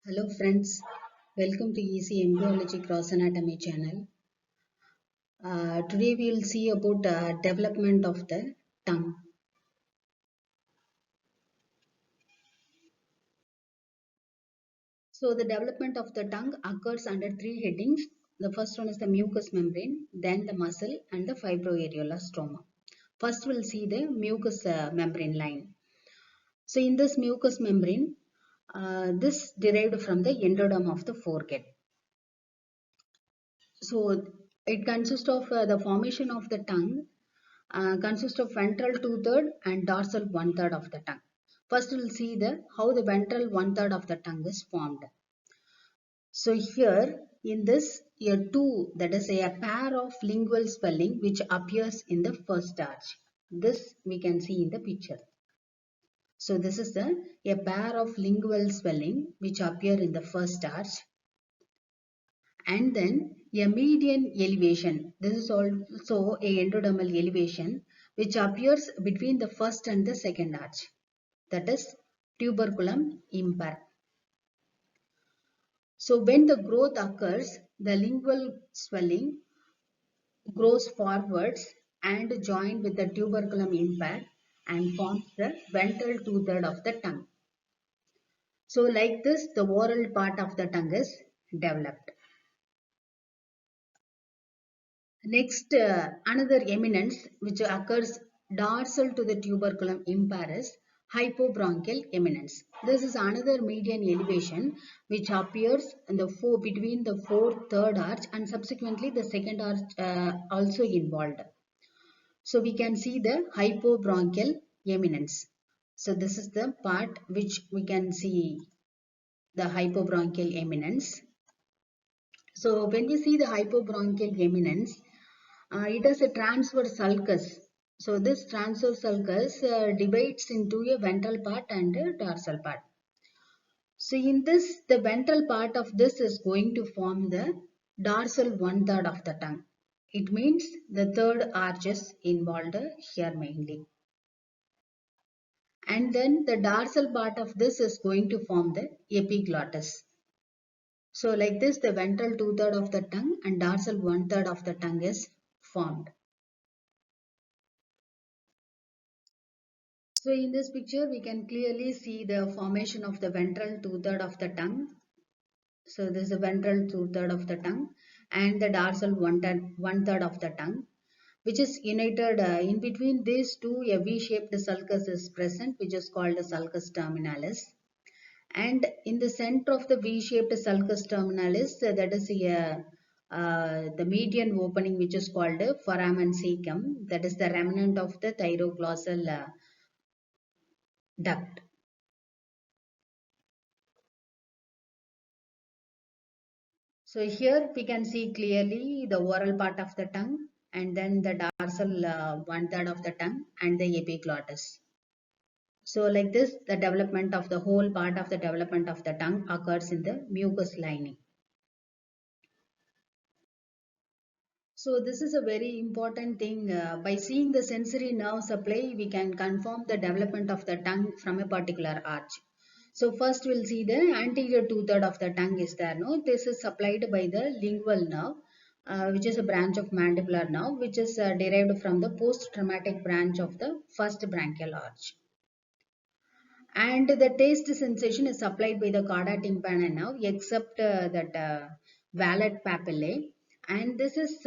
Hello friends, welcome to Easy Embryology Cross Anatomy channel. Today we will see about development of the tongue. So the development of the tongue occurs under three headings. The first one is the mucous membrane, then the muscle and the fibroareolar stroma. First we'll see the mucous membrane line. So in this mucous membrane, this derived from the endoderm of the foregut. So it consists of the formation of the tongue consists of ventral two-third and dorsal one-third of the tongue. First we'll see how the ventral one-third of the tongue is formed. So here in this a two, that is a pair of lingual swelling which appears in the first arch. This we can see in the picture. So this is a pair of lingual swelling which appear in the first arch, and then a median elevation. This is also a endodermal elevation which appears between the first and the second arch, that is tuberculum impar. So when the growth occurs, the lingual swelling grows forwards and joined with the tuberculum impar and forms the ventral two-third of the tongue. So like this, the oral part of the tongue is developed. Next, another eminence which occurs dorsal to the tuberculum impar is hypobronchial eminence. This is another median elevation which appears in the between the fourth, third arch, and subsequently the second arch also involved. So we can see the hypobronchial eminence. So this is the part which we can see the hypobronchial eminence. So when we see the hypobronchial eminence, it has a transverse sulcus. So this transverse sulcus divides into a ventral part and a dorsal part. So in this, the ventral part of this is going to form the dorsal one-third of the tongue. It means the third arch is involved here mainly. And then the dorsal part of this is going to form the epiglottis. So like this, the ventral two-third of the tongue and dorsal one-third of the tongue is formed. So in this picture, we can clearly see the formation of the ventral two-third of the tongue. So this is the ventral two-third of the tongue and the dorsal one-third of the tongue, which is united in between these two. A V-shaped sulcus is present, which is called the sulcus terminalis. And in the center of the V-shaped sulcus terminalis, that is the median opening, which is called foramen caecum. That is the remnant of the thyroglossal duct. So here we can see clearly the oral part of the tongue and then the dorsal one-third of the tongue and the epiglottis. So like this, the development of the whole part of the development of the tongue occurs in the mucous lining. So this is a very important thing. By seeing the sensory nerve supply, we can confirm the development of the tongue from a particular arch. So first we'll see the anterior two-third of the tongue is there. No, this is supplied by the lingual nerve, which is a branch of mandibular nerve, which is derived from the post-traumatic branch of the first branchial arch. And the taste sensation is supplied by the cauda tympani nerve, except that valid papillae, and this is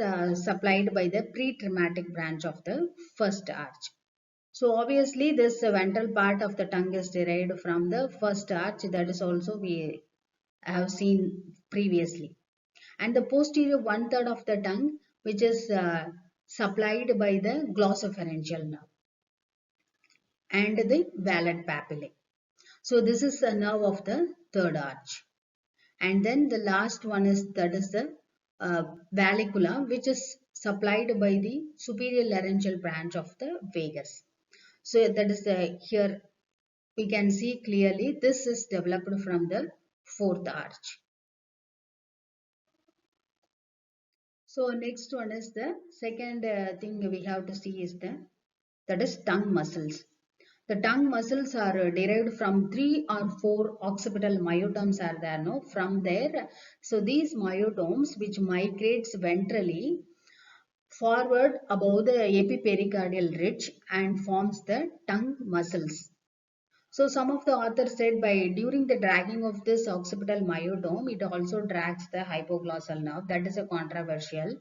supplied by the pre-traumatic branch of the first arch. So obviously this ventral part of the tongue is derived from the first arch, that is also we have seen previously. And the posterior one-third of the tongue, which is supplied by the glossopharyngeal nerve and the valid papillae. So this is the nerve of the third arch. And then the last one is that is the vallicula, which is supplied by the superior laryngeal branch of the vagus. So that is here we can see clearly this is developed from the fourth arch. So next one is the second thing we have to see is that is tongue muscles. The tongue muscles are derived from 3 or 4 occipital myotomes are there, no? From there, so these myotomes which migrates ventrally forward above the epipericardial ridge and forms the tongue muscles. So some of the authors said by during the dragging of this occipital myotome, it also drags the hypoglossal nerve. That is a controversial.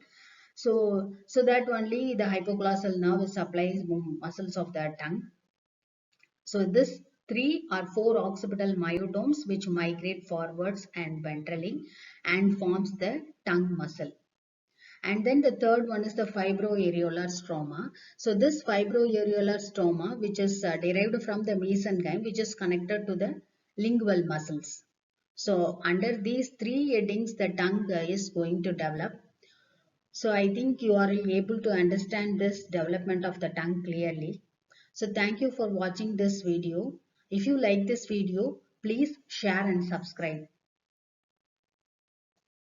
So that only the hypoglossal nerve supplies muscles of the tongue. So this 3 or 4 occipital myotomes which migrate forwards and ventrally and forms the tongue muscle. And then the third one is the fibroareolar stroma. So this fibroareolar stroma, which is derived from the mesenchyme, which is connected to the lingual muscles. So under these 3 headings, the tongue is going to develop. So I think you are able to understand this development of the tongue clearly. So thank you for watching this video. If you like this video, please share and subscribe.